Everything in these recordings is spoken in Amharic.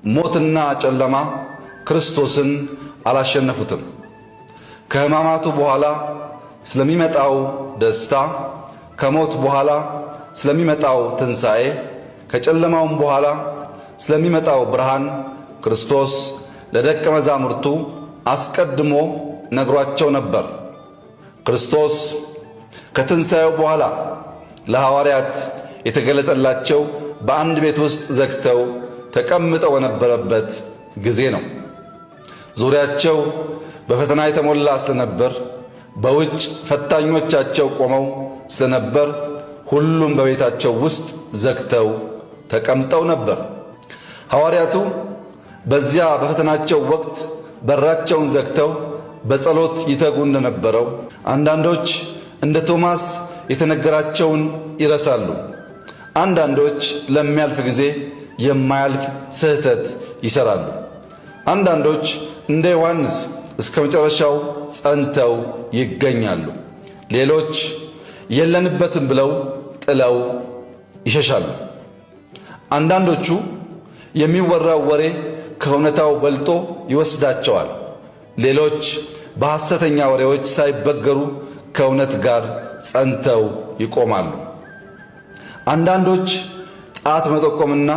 ሞትና ጨለማ ክርስቶስን አላሸነፉትም። ከሕማማቱ በኋላ ስለሚመጣው ደስታ፣ ከሞት በኋላ ስለሚመጣው ትንሣኤ፣ ከጨለማውም በኋላ ስለሚመጣው ብርሃን ክርስቶስ ለደቀ መዛሙርቱ አስቀድሞ ነግሯቸው ነበር። ክርስቶስ ከትንሣኤው በኋላ ለሐዋርያት የተገለጠላቸው በአንድ ቤት ውስጥ ዘግተው ተቀምጠው በነበረበት ጊዜ ነው። ዙሪያቸው በፈተና የተሞላ ስለነበር፣ በውጭ ፈታኞቻቸው ቆመው ስለነበር ሁሉም በቤታቸው ውስጥ ዘግተው ተቀምጠው ነበር። ሐዋርያቱ በዚያ በፈተናቸው ወቅት በራቸውን ዘግተው በጸሎት ይተጉ እንደነበረው አንዳንዶች እንደ ቶማስ የተነገራቸውን ይረሳሉ። አንዳንዶች ለሚያልፍ ጊዜ የማያልፍ ስህተት ይሰራሉ። አንዳንዶች እንደ ዮሐንስ እስከ መጨረሻው ጸንተው ይገኛሉ። ሌሎች የለንበትም ብለው ጥለው ይሸሻሉ። አንዳንዶቹ የሚወራው ወሬ ከእውነታው በልጦ ይወስዳቸዋል። ሌሎች በሐሰተኛ ወሬዎች ሳይበገሩ ከእውነት ጋር ጸንተው ይቆማሉ። አንዳንዶች ጣት መጠቆምና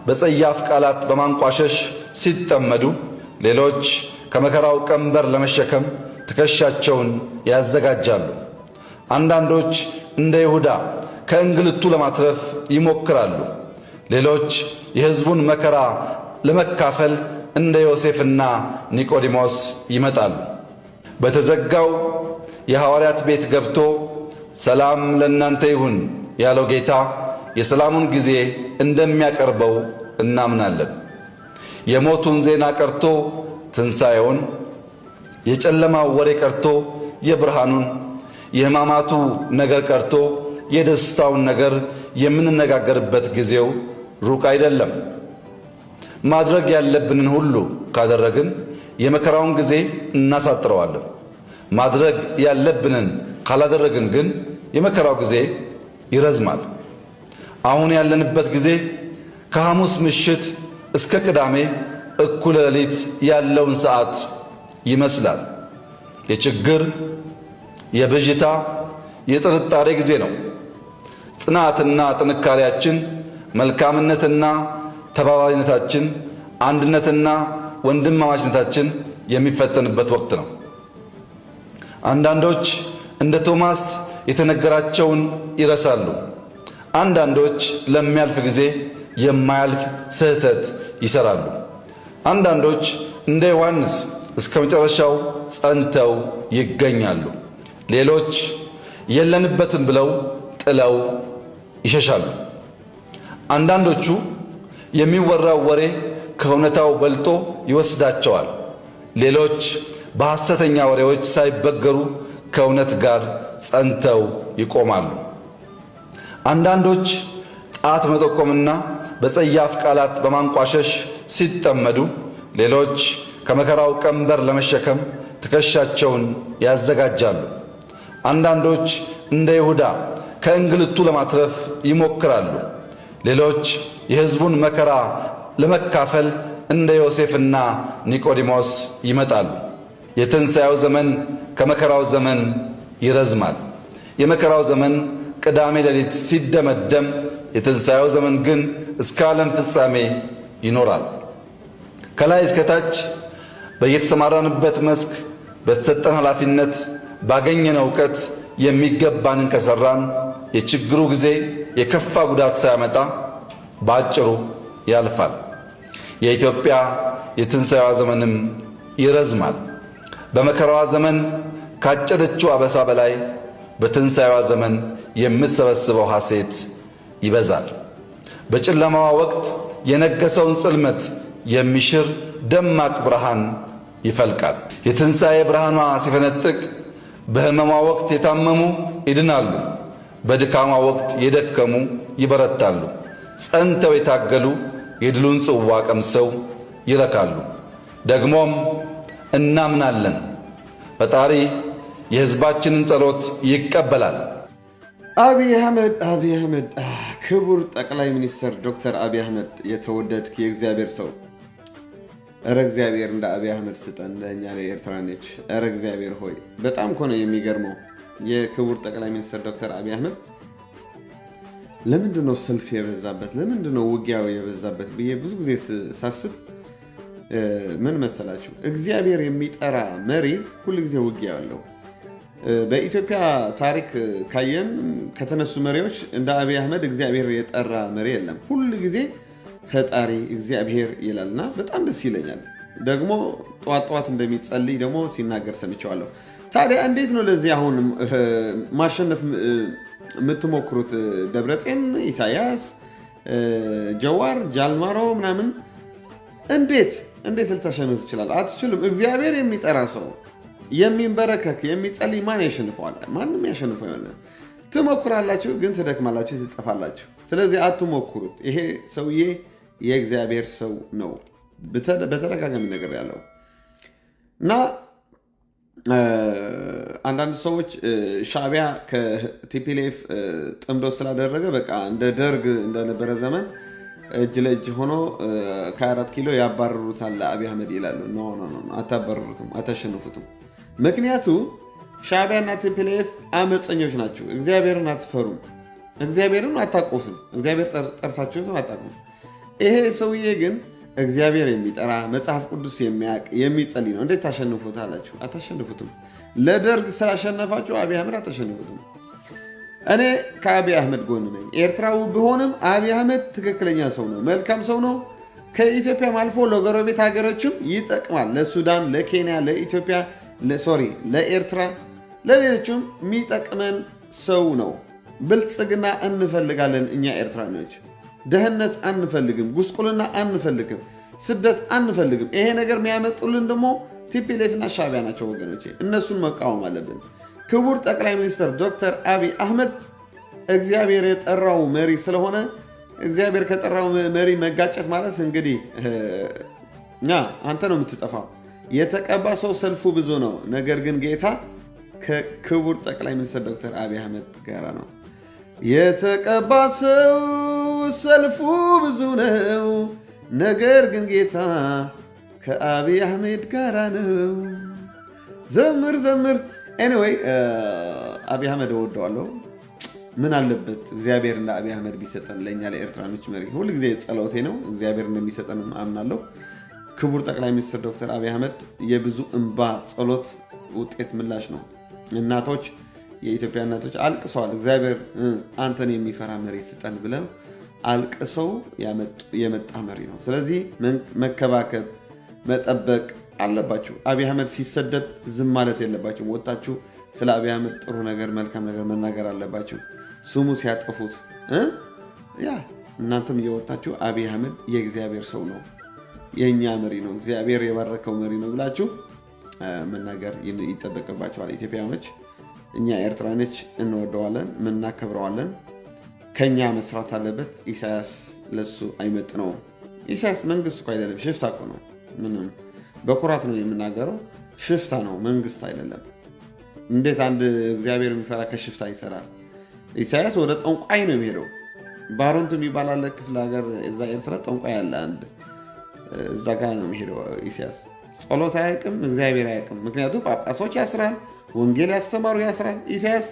በጸያፍ ቃላት በማንቋሸሽ ሲጠመዱ፣ ሌሎች ከመከራው ቀንበር ለመሸከም ትከሻቸውን ያዘጋጃሉ። አንዳንዶች እንደ ይሁዳ ከእንግልቱ ለማትረፍ ይሞክራሉ። ሌሎች የሕዝቡን መከራ ለመካፈል እንደ ዮሴፍና ኒቆዲሞስ ይመጣሉ። በተዘጋው የሐዋርያት ቤት ገብቶ ሰላም ለእናንተ ይሁን ያለው ጌታ የሰላሙን ጊዜ እንደሚያቀርበው እናምናለን። የሞቱን ዜና ቀርቶ ትንሣኤውን፣ የጨለማው ወሬ ቀርቶ የብርሃኑን፣ የሕማማቱ ነገር ቀርቶ የደስታውን ነገር የምንነጋገርበት ጊዜው ሩቅ አይደለም። ማድረግ ያለብንን ሁሉ ካደረግን የመከራውን ጊዜ እናሳጥረዋለን። ማድረግ ያለብንን ካላደረግን ግን የመከራው ጊዜ ይረዝማል። አሁን ያለንበት ጊዜ ከሐሙስ ምሽት እስከ ቅዳሜ እኩለ ሌሊት ያለውን ሰዓት ይመስላል። የችግር፣ የብዥታ፣ የጥርጣሬ ጊዜ ነው። ጽናትና ጥንካሬያችን፣ መልካምነትና ተባባሪነታችን፣ አንድነትና ወንድማማችነታችን የሚፈተንበት ወቅት ነው። አንዳንዶች እንደ ቶማስ የተነገራቸውን ይረሳሉ። አንዳንዶች ለሚያልፍ ጊዜ የማያልፍ ስህተት ይሰራሉ። አንዳንዶች እንደ ዮሐንስ እስከ መጨረሻው ጸንተው ይገኛሉ። ሌሎች የለንበትም ብለው ጥለው ይሸሻሉ። አንዳንዶቹ የሚወራው ወሬ ከእውነታው በልጦ ይወስዳቸዋል። ሌሎች በሐሰተኛ ወሬዎች ሳይበገሩ ከእውነት ጋር ጸንተው ይቆማሉ። አንዳንዶች ጣት መጠቆምና በጸያፍ ቃላት በማንቋሸሽ ሲጠመዱ፣ ሌሎች ከመከራው ቀንበር ለመሸከም ትከሻቸውን ያዘጋጃሉ። አንዳንዶች እንደ ይሁዳ ከእንግልቱ ለማትረፍ ይሞክራሉ። ሌሎች የሕዝቡን መከራ ለመካፈል እንደ ዮሴፍና ኒቆዲሞስ ይመጣሉ። የትንሣኤው ዘመን ከመከራው ዘመን ይረዝማል። የመከራው ዘመን ቅዳሜ ሌሊት ሲደመደም፣ የትንሣኤው ዘመን ግን እስከ ዓለም ፍጻሜ ይኖራል። ከላይ እስከ ታች በየተሰማራንበት መስክ በተሰጠን ኃላፊነት ባገኘነው ዕውቀት የሚገባንን ከሠራን የችግሩ ጊዜ የከፋ ጉዳት ሳያመጣ በአጭሩ ያልፋል። የኢትዮጵያ የትንሣኤዋ ዘመንም ይረዝማል። በመከራዋ ዘመን ካጨደችው አበሳ በላይ በትንሣኤዋ ዘመን የምትሰበስበው ሐሴት ይበዛል። በጨለማዋ ወቅት የነገሰውን ጽልመት የሚሽር ደማቅ ብርሃን ይፈልቃል። የትንሣኤ ብርሃኗ ሲፈነጥቅ በሕመሟ ወቅት የታመሙ ይድናሉ። በድካሟ ወቅት የደከሙ ይበረታሉ። ጸንተው የታገሉ የድሉን ጽዋ ቀምሰው ይረካሉ። ደግሞም እናምናለን ፈጣሪ የሕዝባችንን ጸሎት ይቀበላል። አብይ አህመድ ክቡር ጠቅላይ ሚኒስትር ዶክተር አብይ አህመድ፣ የተወደድክ የእግዚአብሔር ሰው ኧረ እግዚአብሔር እንደ አብይ አህመድ ስጠን ለእኛ ለኤርትራኖች። ኧረ እግዚአብሔር ሆይ በጣም እኮ ነው የሚገርመው። የክቡር ጠቅላይ ሚኒስትር ዶክተር አብይ አህመድ ለምንድን ነው ሰልፍ የበዛበት ለምንድን ነው ውጊያው የበዛበት ብዬ ብዙ ጊዜ ሳስብ ምን መሰላችሁ፣ እግዚአብሔር የሚጠራ መሪ ሁል ጊዜ ውጊያ አለው። በኢትዮጵያ ታሪክ ካየን ከተነሱ መሪዎች እንደ አብይ አህመድ እግዚአብሔር የጠራ መሪ የለም። ሁል ጊዜ ፈጣሪ እግዚአብሔር ይላልና በጣም ደስ ይለኛል። ደግሞ ጠዋት እንደሚጸልይ ደግሞ ሲናገር ሰምቼዋለሁ። ታዲያ እንዴት ነው ለዚህ አሁን ማሸነፍ የምትሞክሩት? ደብረጽዮን፣ ኢሳያስ፣ ጀዋር፣ ጃልማሮ ምናምን እንዴት ልታሸንፉ ይችላል? አትችሉም። እግዚአብሔር የሚጠራ ሰው የሚንበረከክ የሚጸልይ ማን ያሸንፈዋል? ማንም ያሸንፈው ይሆናል። ትሞክራላችሁ፣ ግን ትደክማላችሁ፣ ትጠፋላችሁ። ስለዚህ አትሞክሩት። ይሄ ሰውዬ የእግዚአብሔር ሰው ነው። በተደጋጋሚ ነገር ያለው እና አንዳንድ ሰዎች ሻዕቢያ ከቲፒኤልኤፍ ጥምዶ ስላደረገ በቃ እንደ ደርግ እንደነበረ ዘመን እጅ ለእጅ ሆኖ ከ4 ኪሎ ያባረሩታል አብይ አህመድ ይላሉ። ኖ አታባረሩትም፣ አታሸንፉትም። ምክንያቱ ሻዕቢያና ቲፒኤልኤፍ አመፀኞች ናቸው። እግዚአብሔርን አትፈሩም፣ እግዚአብሔርን አታቆሱም፣ እግዚአብሔር ጠርታችሁትም አታቁም። ይሄ ሰውዬ ግን እግዚአብሔር የሚጠራ መጽሐፍ ቅዱስ የሚያውቅ የሚጸልይ ነው። እንዴት ታሸንፉት አላችሁ? አታሸንፉትም። ለደርግ ስላሸነፋችሁ አብይ አህመድ አታሸንፉትም። እኔ ከአብይ አህመድ ጎን ነኝ። ኤርትራዊ ቢሆንም አብይ አህመድ ትክክለኛ ሰው ነው፣ መልካም ሰው ነው። ከኢትዮጵያም አልፎ ለጎረቤት ሀገሮችም ይጠቅማል። ለሱዳን፣ ለኬንያ፣ ለኢትዮጵያ፣ ለኤርትራ፣ ለሌሎችም የሚጠቅመን ሰው ነው። ብልጽግና እንፈልጋለን እኛ ኤርትራኖች። ደህንነት አንፈልግም፣ ጉስቁልና አንፈልግም፣ ስደት አንፈልግም። ይሄ ነገር የሚያመጡልን ደግሞ ቲፒኤልኤፍ እና ሻዕቢያ ናቸው ወገኖቼ። እነሱን መቃወም አለብን። ክቡር ጠቅላይ ሚኒስትር ዶክተር አብይ አህመድ እግዚአብሔር የጠራው መሪ ስለሆነ እግዚአብሔር ከጠራው መሪ መጋጨት ማለት እንግዲህ አንተ ነው የምትጠፋው። የተቀባ ሰው ሰልፉ ብዙ ነው። ነገር ግን ጌታ ከክቡር ጠቅላይ ሚኒስትር ዶክተር አብይ አህመድ ጋር ነው። የተቀባ ሰው ሰልፉ ብዙ ነው። ነገር ግን ጌታ ከአብይ አህመድ ጋር ነው። ዘምር። ኤኒዌይ አብይ አህመድ እወደዋለሁ። ምን አለበት እግዚአብሔር እንደ አብይ አህመድ ቢሰጠን ለእኛ ለኤርትራኖች መሪ። ሁልጊዜ ጸሎቴ ነው፣ እግዚአብሔር እንደሚሰጠን አምናለሁ። ክቡር ጠቅላይ ሚኒስትር ዶክተር አብይ አህመድ የብዙ እንባ ጸሎት ውጤት ምላሽ ነው። እናቶች፣ የኢትዮጵያ እናቶች አልቅሰዋል። እግዚአብሔር አንተን የሚፈራ መሪ ስጠን ብለው አልቅሰው የመጣ መሪ ነው። ስለዚህ መከባከብ፣ መጠበቅ አለባችሁ። አብይ አህመድ ሲሰደብ ዝም ማለት የለባችሁ። ወጣችሁ ስለ አብይ አህመድ ጥሩ ነገር፣ መልካም ነገር መናገር አለባችሁ። ስሙ ሲያጠፉት እናንተም እየወጣችሁ አብይ አህመድ የእግዚአብሔር ሰው ነው፣ የእኛ መሪ ነው፣ እግዚአብሔር የባረከው መሪ ነው ብላችሁ መናገር ይጠበቅባችኋል። ኢትዮጵያኖች፣ እኛ ኤርትራኖች እንወደዋለን፣ እናከብረዋለን። ከኛ መስራት አለበት። ኢሳያስ ለሱ አይመጥነውም። ኢሳያስ መንግስት እኮ አይደለም፣ ሽፍታ እኮ ነው። ምንም በኩራት ነው የምናገረው። ሽፍታ ነው፣ መንግስት አይደለም። እንዴት አንድ እግዚአብሔር የሚፈራ ከሽፍታ ይሰራል? ኢሳያስ ወደ ጠንቋይ ነው የሚሄደው። ባሮንቱ የሚባል አለ ክፍለ ሀገር፣ እዛ ኤርትራ ጠንቋይ አለ አንድ፣ እዛ ጋር ነው የሚሄደው ኢሳያስ። ጸሎት አያውቅም፣ እግዚአብሔር አያውቅም። ምክንያቱም ጳጳሶች ያስራል፣ ወንጌል ያስተማሩ ያስራል። ኢሳያስ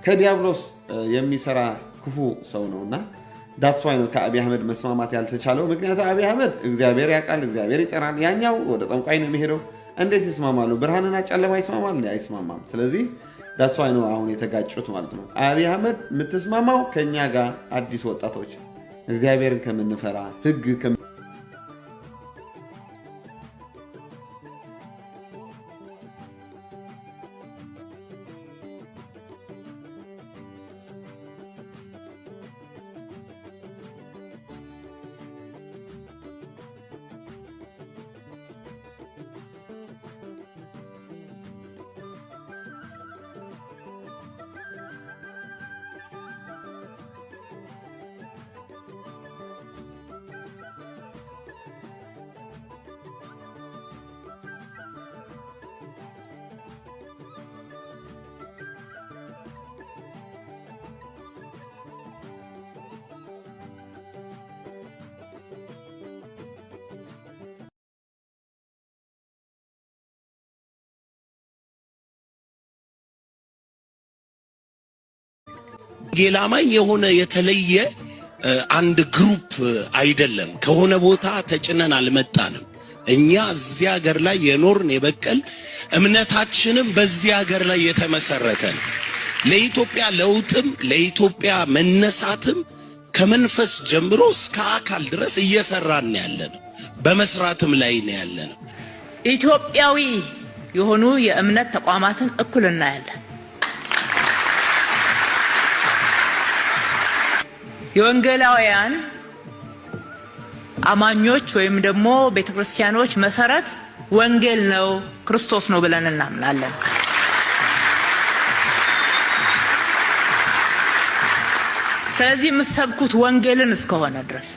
ከዲያብሎስ የሚሰራ ክፉ ሰው ነው እና ዳትሷይ ነው ከአብይ አህመድ መስማማት ያልተቻለው። ምክንያቱም አብይ አህመድ እግዚአብሔር ያውቃል፣ እግዚአብሔር ይጠራል። ያኛው ወደ ጠንቋይ ነው የሚሄደው። እንዴት ይስማማሉ? ብርሃንና ጨለማ ይስማማል? አይስማማም። ስለዚህ ዳትሷይ ነው አሁን የተጋጩት ማለት ነው። አብይ አህመድ የምትስማማው ከእኛ ጋር አዲስ ወጣቶች እግዚአብሔርን ከምንፈራ ህግ ወንጌል አማኝ የሆነ የተለየ አንድ ግሩፕ አይደለም። ከሆነ ቦታ ተጭነን አልመጣንም። እኛ እዚህ ሀገር ላይ የኖርን የበቀል እምነታችንም በዚህ ሀገር ላይ የተመሰረተ ነው። ለኢትዮጵያ ለውጥም ለኢትዮጵያ መነሳትም ከመንፈስ ጀምሮ እስከ አካል ድረስ እየሰራን ያለነው በመስራትም ላይ ነው ያለነው። ኢትዮጵያዊ የሆኑ የእምነት ተቋማትን እኩል እናያለን። የወንጌላውያን አማኞች ወይም ደግሞ ቤተክርስቲያኖች መሰረት ወንጌል ነው፣ ክርስቶስ ነው ብለን እናምናለን። ስለዚህ የምትሰብኩት ወንጌልን እስከሆነ ድረስ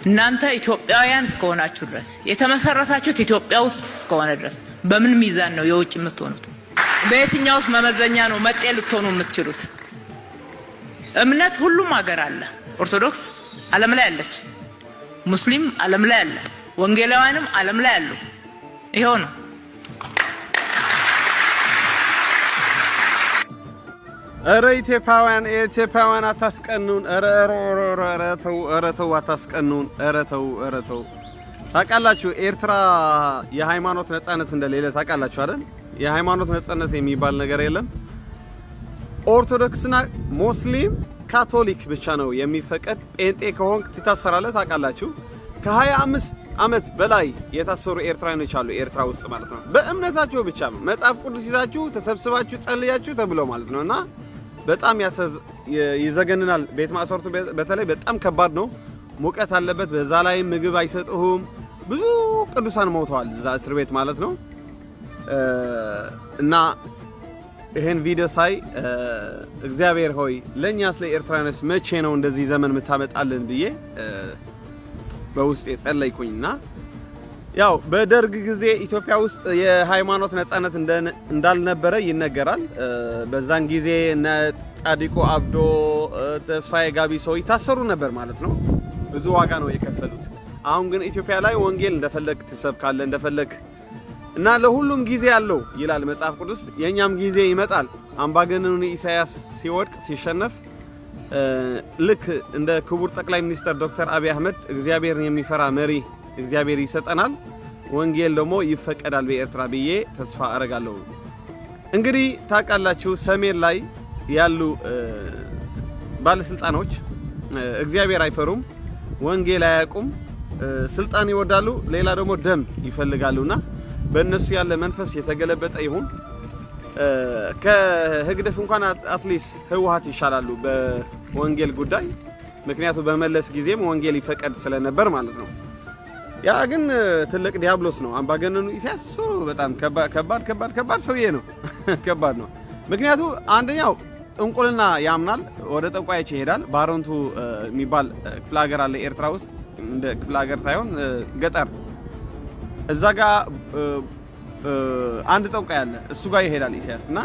እናንተ ኢትዮጵያውያን እስከሆናችሁ ድረስ የተመሰረታችሁት ኢትዮጵያ ውስጥ እስከሆነ ድረስ በምን ሚዛን ነው የውጭ የምትሆኑት? በየትኛውስ መመዘኛ ነው መጤ ልትሆኑ የምትችሉት? እምነት ሁሉም ሀገር አለ። ኦርቶዶክስ ዓለም ላይ አለች፣ ሙስሊም ዓለም ላይ አለ፣ ወንጌላውያንም ዓለም ላይ አሉ። ይሄው ነው። ኧረ ኢትዮጵያውያን አታስቀኑን። ኧረ ተው አታስቀኑን። ኧረ ተው። ታውቃላችሁ ኤርትራ የሃይማኖት ነፃነት እንደሌለ ታውቃላችሁ አይደል? የሃይማኖት ነፃነት የሚባል ነገር የለም። ኦርቶዶክስና ሙስሊም ካቶሊክ ብቻ ነው የሚፈቀድ። ጴንጤ ከሆንክ ትታሰራለህ። ታውቃላችሁ ከ25 ዓመት በላይ የታሰሩ ኤርትራውያኖች አሉ ኤርትራ ውስጥ ማለት ነው። በእምነታቸው ብቻ ነው መጽሐፍ ቅዱስ ይዛችሁ ተሰብስባችሁ ጸልያችሁ ተብሎ ማለት ነውና በጣም ይዘገንናል። ቤት ማሰርቱ በተለይ በጣም ከባድ ነው። ሙቀት አለበት። በዛ ላይ ምግብ አይሰጡም። ብዙ ቅዱሳን ሞተዋል እዛ እስር ቤት ማለት ነው። እና ይሄን ቪዲዮ ሳይ እግዚአብሔር ሆይ ለኛስ ለኤርትራውያንስ መቼ ነው እንደዚህ ዘመን የምታመጣልን ብዬ በውስጤ ጸለይኩኝና ያው በደርግ ጊዜ ኢትዮጵያ ውስጥ የሃይማኖት ነፃነት እንዳልነበረ ይነገራል። በዛን ጊዜ እነ ጻድቁ አብዶ፣ ተስፋዬ ጋቢሶ ይታሰሩ ነበር ማለት ነው። ብዙ ዋጋ ነው የከፈሉት። አሁን ግን ኢትዮጵያ ላይ ወንጌል እንደፈለክ ትሰብካለህ እንደፈለክ እና ለሁሉም ጊዜ አለው ይላል መጽሐፍ ቅዱስ። የኛም ጊዜ ይመጣል። አምባገነኑ ኢሳያስ ሲወድቅ ሲሸነፍ ልክ እንደ ክቡር ጠቅላይ ሚኒስትር ዶክተር አብይ አህመድ እግዚአብሔርን የሚፈራ መሪ እግዚአብሔር ይሰጠናል፣ ወንጌል ደግሞ ይፈቀዳል በኤርትራ ብዬ ተስፋ አረጋለሁ። እንግዲህ ታውቃላችሁ ሰሜን ላይ ያሉ ባለስልጣኖች እግዚአብሔር አይፈሩም፣ ወንጌል አያውቁም፣ ስልጣን ይወዳሉ፣ ሌላ ደግሞ ደም ይፈልጋሉና በእነሱ ያለ መንፈስ የተገለበጠ ይሁን። ከህግደፍ እንኳን አትሊስት ህወሓት ይሻላሉ በወንጌል ጉዳይ። ምክንያቱም በመለስ ጊዜም ወንጌል ይፈቀድ ስለነበር ማለት ነው። ያ ግን ትልቅ ዲያብሎስ ነው አምባገነኑ ኢሳያስ። በጣም ከባድ ሰውዬ ነው። ከባድ ነው። ምክንያቱም አንደኛው ጥንቁልና ያምናል፣ ወደ ጠንቋዮች ይሄዳል። ባሮንቱ የሚባል ክፍለ ሀገር አለ ኤርትራ ውስጥ፣ እንደ ክፍለ ሀገር ሳይሆን ገጠር። እዛ ጋር አንድ ጠንቋይ አለ፣ እሱ ጋር ይሄዳል ኢሳያስና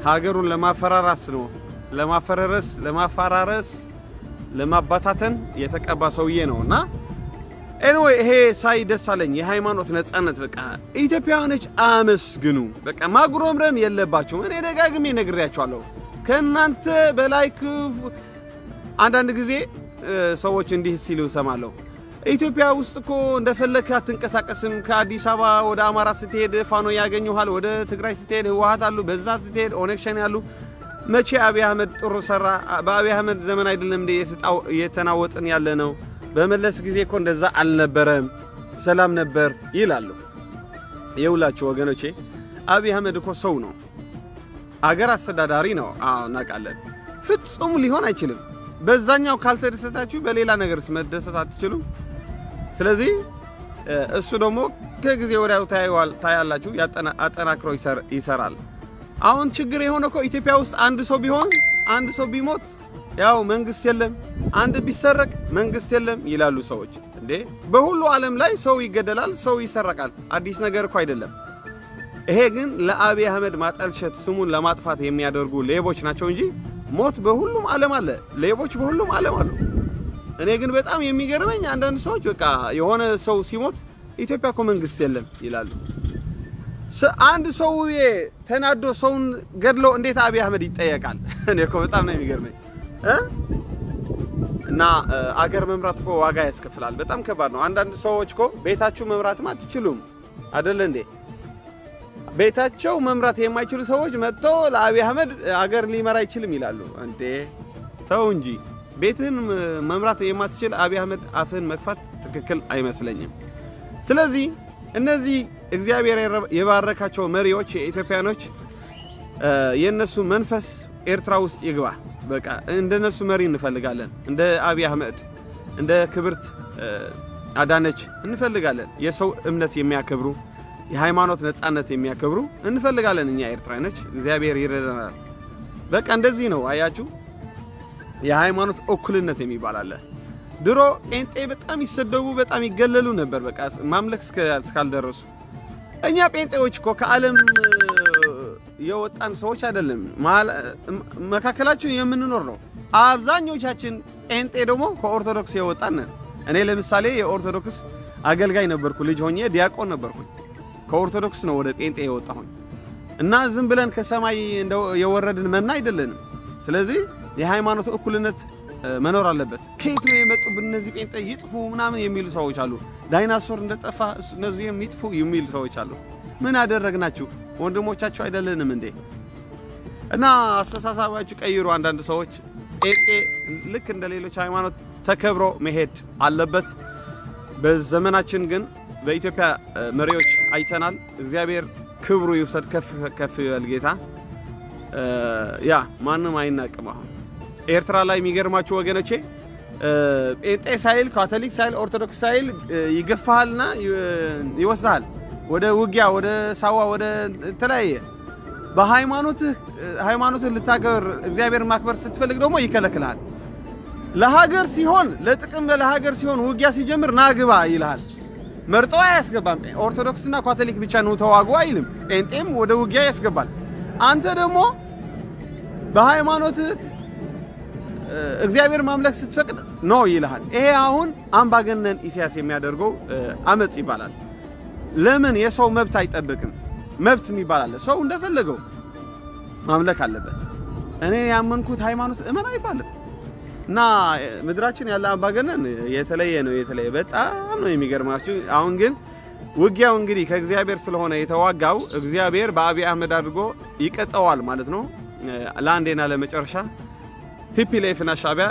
ሀገሩን ለማፈራረስ ነው ለማፈራረስ ለማባታተን የተቀባ ሰውዬ ነውና ኤኒዌይ ይሄ ሳይ ደስ አለኝ። የሃይማኖት ነፃነት በቃ ኢትዮጵያውያኖች አመስግኑ። በቃ ማጉረምረም የለባችሁም። እኔ ደጋግሜ ነግሬያችኋለሁ። ከናንተ በላይ አንዳንድ ጊዜ ሰዎች እንዲህ ሲሉ ሰማለሁ። ኢትዮጵያ ውስጥ እኮ እንደፈለክ አትንቀሳቀስም። ከአዲስ አበባ ወደ አማራ ስትሄድ ፋኖ ያገኙሃል፣ ወደ ትግራይ ስትሄድ ህወሓት አሉ፣ በዛ ስትሄድ ኦነግ ሸኔ ያሉ። መቼ አብይ አህመድ ጥሩ ሰራ? በአብይ አህመድ ዘመን አይደለም እንደ የተናወጥን ያለ ነው። በመለስ ጊዜ እኮ እንደዛ አልነበረም፣ ሰላም ነበር ይላሉ። የውላችሁ ወገኖቼ አብይ አህመድ እኮ ሰው ነው፣ አገር አስተዳዳሪ ነው። አዎ እናውቃለን። ፍጹም ሊሆን አይችልም። በዛኛው ካልተደሰታችሁ በሌላ ነገር መደሰት አትችሉም። ስለዚህ እሱ ደግሞ ከጊዜ ወዲያው ታያላችሁ፣ አጠናክሮ ይሰራል። አሁን ችግር የሆነ እኮ ኢትዮጵያ ውስጥ አንድ ሰው ቢሞት ያው መንግስት የለም፣ አንድ ቢሰረቅ መንግስት የለም ይላሉ ሰዎች። እንዴ በሁሉ ዓለም ላይ ሰው ይገደላል፣ ሰው ይሰረቃል። አዲስ ነገር እኮ አይደለም። ይሄ ግን ለአብይ አህመድ ማጠልሸት ስሙን ለማጥፋት የሚያደርጉ ሌቦች ናቸው እንጂ ሞት በሁሉም ዓለም አለ፣ ሌቦች በሁሉም ዓለም አሉ። እኔ ግን በጣም የሚገርመኝ አንዳንድ ሰዎች በቃ የሆነ ሰው ሲሞት ኢትዮጵያ እኮ መንግስት የለም ይላሉ። አንድ ሰውዬ ተናዶ ሰውን ገድሎ እንዴት አብይ አህመድ ይጠየቃል? እኔ እኮ በጣም ነው የሚገርመኝ። እና አገር መምራት እኮ ዋጋ ያስከፍላል። በጣም ከባድ ነው። አንዳንድ ሰዎች እኮ ቤታችሁ መምራትም አትችሉም አይደል እንዴ? ቤታቸው መምራት የማይችሉ ሰዎች መጥቶ ለአብይ አህመድ አገር ሊመራ አይችልም ይላሉ እንዴ? ተው እንጂ። ቤትህን መምራት የማትችል አብይ አህመድ አፍህን መክፈት ትክክል አይመስለኝም። ስለዚህ እነዚህ እግዚአብሔር የባረካቸው መሪዎች የኢትዮጵያኖች የነሱ መንፈስ ኤርትራ ውስጥ ይግባ። በቃ እንደነሱ መሪ እንፈልጋለን። እንደ አብይ አህመድ እንደ ክብርት አዳነች እንፈልጋለን። የሰው እምነት የሚያከብሩ የሃይማኖት ነጻነት የሚያከብሩ እንፈልጋለን። እኛ ኤርትራኖች እግዚአብሔር ይረዳናል። በቃ እንደዚህ ነው። አያችሁ የሃይማኖት እኩልነት የሚባል አለ። ድሮ ጴንጤ በጣም ይሰደቡ በጣም ይገለሉ ነበር። በቃ ማምለክ እስካልደረሱ እኛ ጴንጤዎች እኮ ከዓለም የወጣን ሰዎች አይደለም፣ መካከላችን የምንኖር ነው። አብዛኞቻችን ጴንጤ ደግሞ ከኦርቶዶክስ የወጣን ነን። እኔ ለምሳሌ የኦርቶዶክስ አገልጋይ ነበርኩ፣ ልጅ ሆኜ ዲያቆን ነበርኩ። ከኦርቶዶክስ ነው ወደ ጴንጤ የወጣሁኝ እና ዝም ብለን ከሰማይ የወረድን መና አይደለንም። ስለዚህ የሃይማኖት እኩልነት መኖር አለበት። ከየት ነው የመጡብን እነዚህ ጴንጤ ይጥፉ ምናምን የሚሉ ሰዎች አሉ። ዳይናሶር እንደጠፋ እነዚህም ይጥፉ የሚሉ ሰዎች አሉ። ምን አደረግናችሁ? ወንድሞቻችሁ አይደለንም እንዴ? እና አስተሳሰባችሁ ቀይሩ። አንዳንድ ሰዎች ጴንጤ ልክ እንደ ሌሎች ሃይማኖት ተከብሮ መሄድ አለበት። በዘመናችን ግን በኢትዮጵያ መሪዎች አይተናል። እግዚአብሔር ክብሩ ይውሰድ። ከፍ ይበል ጌታ። ያ ማንም አይናቅም። አሁን ኤርትራ ላይ የሚገርማችሁ ወገኖቼ ጴንጤ ሳይል ካቶሊክ ሳይል ኦርቶዶክስ ሳይል ይገፋልና ይወስዳል ወደ ውጊያ ወደ ሳዋ ወደ ተለያየ በሃይማኖትህ ልታከብር እግዚአብሔር ማክበር ስትፈልግ ደግሞ ይከለክልሃል። ለሀገር ሲሆን ለጥቅም ለሀገር ሲሆን ውጊያ ሲጀምር ናግባ ይልሃል። መርጦ አያስገባም። ኦርቶዶክስና ካቶሊክ ብቻ ነው ተዋጉ አይልም። ጴንጤም ወደ ውጊያ ያስገባል። አንተ ደግሞ በሃይማኖትህ እግዚአብሔር ማምለክ ስትፈቅድ ነው ይልሃል። ይሄ አሁን አምባገነን ኢሳያስ የሚያደርገው አመጽ ይባላል። ለምን የሰው መብት አይጠብቅም? መብት የሚባል አለ። ሰው እንደፈለገው ማምለክ አለበት። እኔ ያመንኩት ሃይማኖት እመን አይባልም። እና ምድራችን ያለ አምባገነን የተለየ ነው። የተለየ በጣም ነው የሚገርማችሁ። አሁን ግን ውጊያው እንግዲህ ከእግዚአብሔር ስለሆነ የተዋጋው እግዚአብሔር በአብይ አህመድ አድርጎ ይቀጠዋል ማለት ነው። ለአንዴና ለመጨረሻ ቲፒኤልኤፍና ሻዕቢያ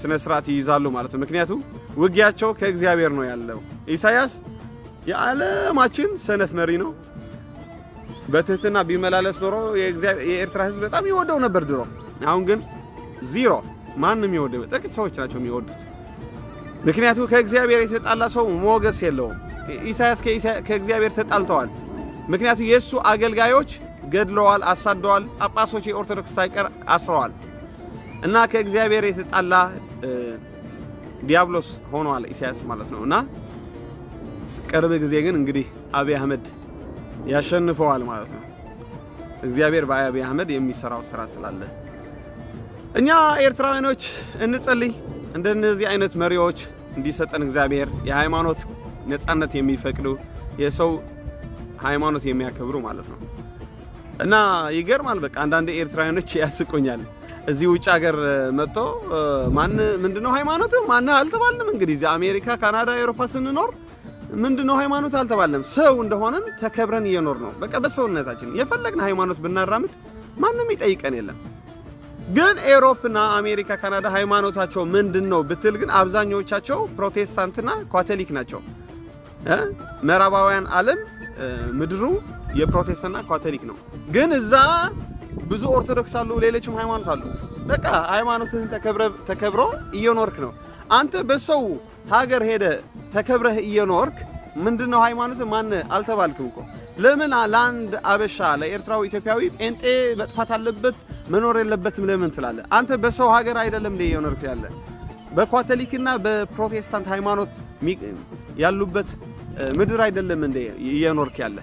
ስነ ስርዓት ይይዛሉ ማለት ነው። ምክንያቱም ውጊያቸው ከእግዚአብሔር ነው ያለው። ኢሳያስ የዓለማችን ሰነፍ መሪ ነው። በትህትና ቢመላለስ ኖሮ የኤርትራ ሕዝብ በጣም ይወደው ነበር ድሮ። አሁን ግን ዚሮ። ማንም ይወደው ጥቂት ሰዎች ናቸው የሚወዱት። ምክንያቱም ከእግዚአብሔር የተጣላ ሰው ሞገስ የለውም። ኢሳያስ ከእግዚአብሔር ተጣልተዋል። ምክንያቱም የሱ አገልጋዮች ገድለዋል፣ አሳደዋል፣ ጳጳሶች የኦርቶዶክስ ሳይቀር አስረዋል። እና ከእግዚአብሔር የተጣላ ዲያብሎስ ሆኗል ኢሳያስ ማለት ነው። እና ቅርብ ጊዜ ግን እንግዲህ አብይ አህመድ ያሸንፈዋል ማለት ነው። እግዚአብሔር በአብይ አህመድ የሚሰራው ስራ ስላለ እኛ ኤርትራውያኖች እንጸልይ። እንደነዚህ አይነት መሪዎች እንዲሰጠን እግዚአብሔር የሃይማኖት ነጻነት የሚፈቅዱ የሰው ሃይማኖት የሚያከብሩ ማለት ነው። እና ይገርማል። በቃ አንዳንድ ኤርትራውያኖች ያስቆኛል። እዚህ ውጭ ሀገር መጥቶ ምንድነው ሃይማኖት ማን አልተባለም። እንግዲህ እዚህ አሜሪካ፣ ካናዳ፣ አውሮፓ ስንኖር ምንድነው ሃይማኖት አልተባለም። ሰው እንደሆነን ተከብረን እየኖር ነው። በቃ በሰውነታችን የፈለግን ሃይማኖት ብናራምድ ማንም ይጠይቀን የለም። ግን አውሮፓና አሜሪካ፣ ካናዳ ሃይማኖታቸው ምንድነው ብትል ግን አብዛኞቻቸው ፕሮቴስታንትና ካቶሊክ ናቸው። ምዕራባውያን ዓለም ምድሩ የፕሮቴስታንትና ካቶሊክ ነው። ግን እዛ ብዙ ኦርቶዶክስ አሉ፣ ሌሎችም ሃይማኖት አሉ። በቃ ሃይማኖትህን ተከብሮ እየኖርክ ነው። አንተ በሰው ሀገር ሄደ ተከብረህ እየኖርክ ምንድነው ሃይማኖት ማን አልተባልክም እኮ። ለምን ለአንድ አበሻ ለኤርትራው ኢትዮጵያዊ ጴንጤ መጥፋት አለበት መኖር የለበትም ለምን ትላለህ? አንተ በሰው ሀገር አይደለም እንደ እየኖርክ ያለ በካቶሊክና በፕሮቴስታንት ሃይማኖት ያሉበት ምድር አይደለም እንደ እየኖርክ ያለ።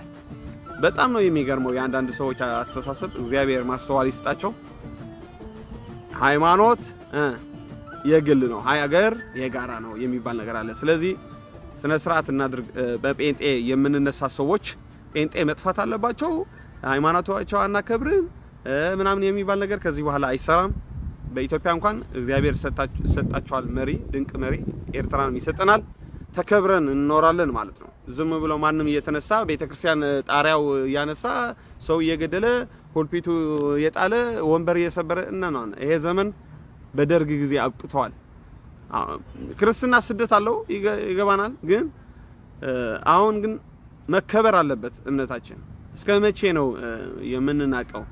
በጣም ነው የሚገርመው የአንዳንድ ሰዎች አስተሳሰብ። እግዚአብሔር ማስተዋል ይስጣቸው። ሃይማኖት የግል ነው፣ ሀገር የጋራ ነው የሚባል ነገር አለ። ስለዚህ ስነ ስርዓት እናድርግ። በጴንጤ የምንነሳ ሰዎች ጴንጤ መጥፋት አለባቸው ሃይማኖታቸው አናከብርም ምናምን የሚባል ነገር ከዚህ በኋላ አይሰራም። በኢትዮጵያ እንኳን እግዚአብሔር ሰጣቸዋል መሪ ድንቅ መሪ ኤርትራን ይሰጠናል ተከብረን እንኖራለን ማለት ነው። ዝም ብሎ ማንም እየተነሳ ቤተክርስቲያን ጣሪያው ያነሳ ሰው እየገደለ ፖልፒቱ የጣለ ወንበር እየሰበረ እና ይሄ ዘመን በደርግ ጊዜ አብቅቷል። ክርስትና ስደት አለው ይገባናል። ግን አሁን ግን መከበር አለበት እምነታችን። እስከ መቼ ነው የምንናቀው?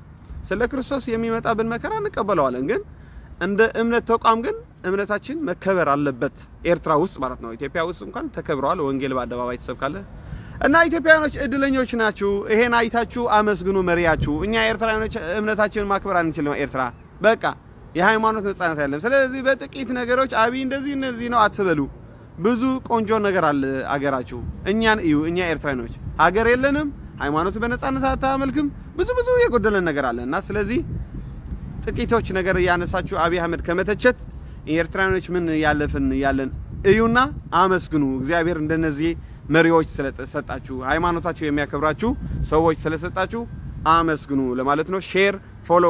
ስለ ክርስቶስ የሚመጣብን መከራ እንቀበለዋለን። ግን እንደ እምነት ተቋም ግን እምነታችን መከበር አለበት። ኤርትራ ውስጥ ማለት ነው። ኢትዮጵያ ውስጥ እንኳን ተከብረዋል። ወንጌል በአደባባይ ተሰብካለ እና ኢትዮጵያውያኖች እድለኞች ናችሁ። ይሄን አይታችሁ አመስግኑ መሪያችሁ። እኛ ኤርትራውያኖች እምነታችንን ማክበር አንችልም። ኤርትራ በቃ የሃይማኖት ነጻነት አይደለም። ስለዚህ በጥቂት ነገሮች አብይ እንደዚህ ነው አትበሉ። ብዙ ቆንጆ ነገር አለ አገራችሁ። እኛን እዩ። እኛ ኤርትራውያኖች ሀገር የለንም። ሃይማኖት በነጻነት አታመልክም። ብዙ የጎደለን ነገር አለ እና ስለዚህ ጥቂቶች ነገር ያነሳችሁ አብይ አህመድ ከመተቸት ኤርትራውያኖች ምን ያለፍን ያለን እዩና አመስግኑ። እግዚአብሔር እንደነዚህ መሪዎች ስለሰጣችሁ ሃይማኖታችሁ የሚያከብራችሁ ሰዎች ስለሰጣችሁ አመስግኑ ለማለት ነው። ሼር ፎሎ